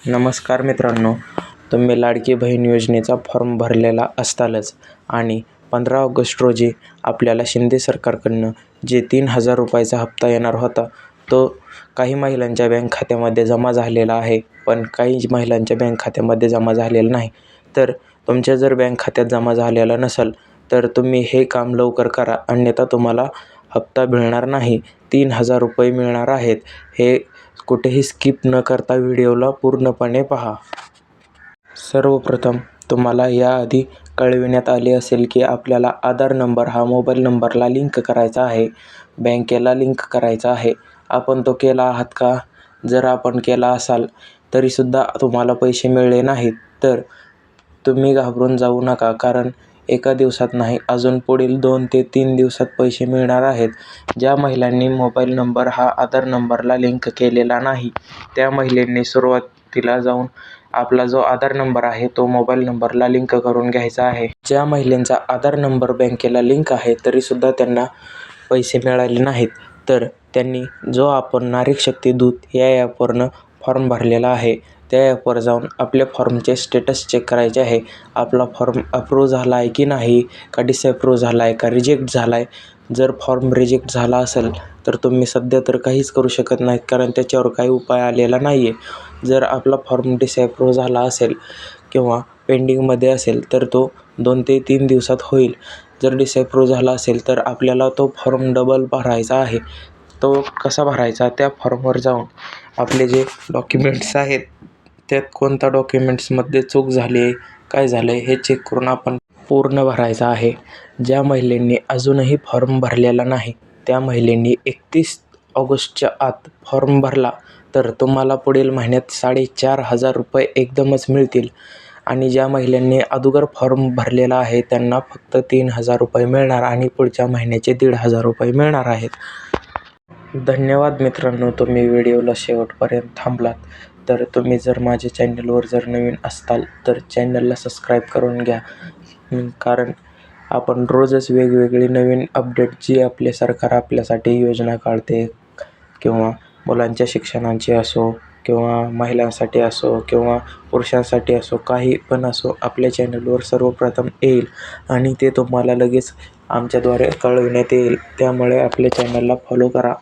नमस्कार मित्रांनो, तुम्ही लाडकी बहीण योजनेचा फॉर्म भरलेला असतालच आणि 15 ऑगस्ट रोजी आपल्याला शिंदे सरकारकडून जे 3,000 रुपयाचा हप्ता येणार होता तो काही महिलांच्या बँक खात्यामध्ये जमा झालेला आहे, पण काही महिलांच्या बँक खात्यामध्ये जमा झालेला नाही. तर तुमच्या जर बँक खात्यात जमा झालेला नसेल तर तुम्ही हे काम लवकर करा, अन्यथा तुम्हाला हप्ता मिळणार नाही. 3,000 रुपये मिळणार आहेत. हे कुठेही स्किप न करता व्हिडिओला पूर्णपणे पहा. सर्वप्रथम तुम्हाला याआधी कळविण्यात आले असेल की आपल्याला आधार नंबर हा मोबाईल नंबरला लिंक करायचा आहे, बँकेला लिंक करायचा आहे. आपण तो केला आहात का? जर आपण केला असाल तरीसुद्धा तुम्हाला पैसे मिळले नाहीत तर तुम्ही घाबरून जाऊ नका, कारण एका दिवसात नाही, अजून पुढील 2 ते 3 दिवसात पैसे मिळणार आहेत. ज्या महिलांनी मोबाईल नंबर हा आधार नंबरला लिंक केलेला नाही त्या महिलांनी सुरुवातीला जाऊन आपला जो आधार नंबर आहे तो मोबाईल नंबरला लिंक करून घ्यायचा आहे. ज्या महिलांचा आधार नंबर बँकेला लिंक आहे तरीसुद्धा त्यांना पैसे मिळाले नाहीत तर त्यांनी जो आपण नारी शक्ती दूत या ॲपवरनं फॉर्म भरलेला आहे त्या ॲपवर जाऊन आपल्या फॉर्मचे स्टेटस चेक करायचे आहे. आपला फॉर्म अप्रूव्ह झाला आहे की नाही, का डिसअप्रूव्ह झाला आहे, का रिजेक्ट झाला आहे. जर फॉर्म रिजेक्ट झाला असेल तर तुम्ही सध्या तर काहीच करू शकत नाहीत, कारण त्याच्यावर काही उपाय आलेला नाही आहे. जर आपला फॉर्म डिसअप्रूव्ह झाला असेल किंवा पेंडिंगमध्ये असेल तर तो 2 ते 3 दिवसात होईल. जर डिसअप्रूव्ह झाला असेल तर आपल्याला तो फॉर्म डबल भरायचा आहे. तो कसा भरायचा? त्या फॉर्मवर जाऊन आपले जे डॉक्युमेंट्स आहेत त्यात कोणत्या डॉक्युमेंट्समध्ये चूक झाली आहे, काय झालं आहे हे चेक करून आपण पूर्ण भरायचा आहे. ज्या महिलांनी अजूनही फॉर्म भरलेला नाही त्या महिलांनी 31 ऑगस्टच्या आत फॉर्म भरला तर तुम्हाला पुढील महिन्यात 4,500 रुपये एकदमच मिळतील. आणि ज्या महिलांनी अगोदर फॉर्म भरलेला आहे त्यांना फक्त 3,000 रुपये मिळणार आणि पुढच्या महिन्याचे 1,500 रुपये मिळणार आहेत. धन्यवाद मित्रांनो, तुम्ही व्हिडिओला शेवटपर्यंत थांबलात. तर तुम्ही जर माझ्या चॅनलवर जर नवीन असताल तर चॅनलला सबस्क्राईब करून घ्या, कारण आपण रोजच वेगवेगळी नवीन अपडेट जी आपले सरकार आपल्यासाठी योजना काढते, किंवा मुलांच्या शिक्षणाची असो किंवा महिलांसाठी असो किंवा पुरुषांसाठी असो, काही पण असो, आपल्या चॅनलवर सर्वप्रथम येईल आणि ते तुम्हाला लगेच आमच्याद्वारे कळविण्यात येईल. त्यामुळे आपल्या चॅनलला फॉलो करा.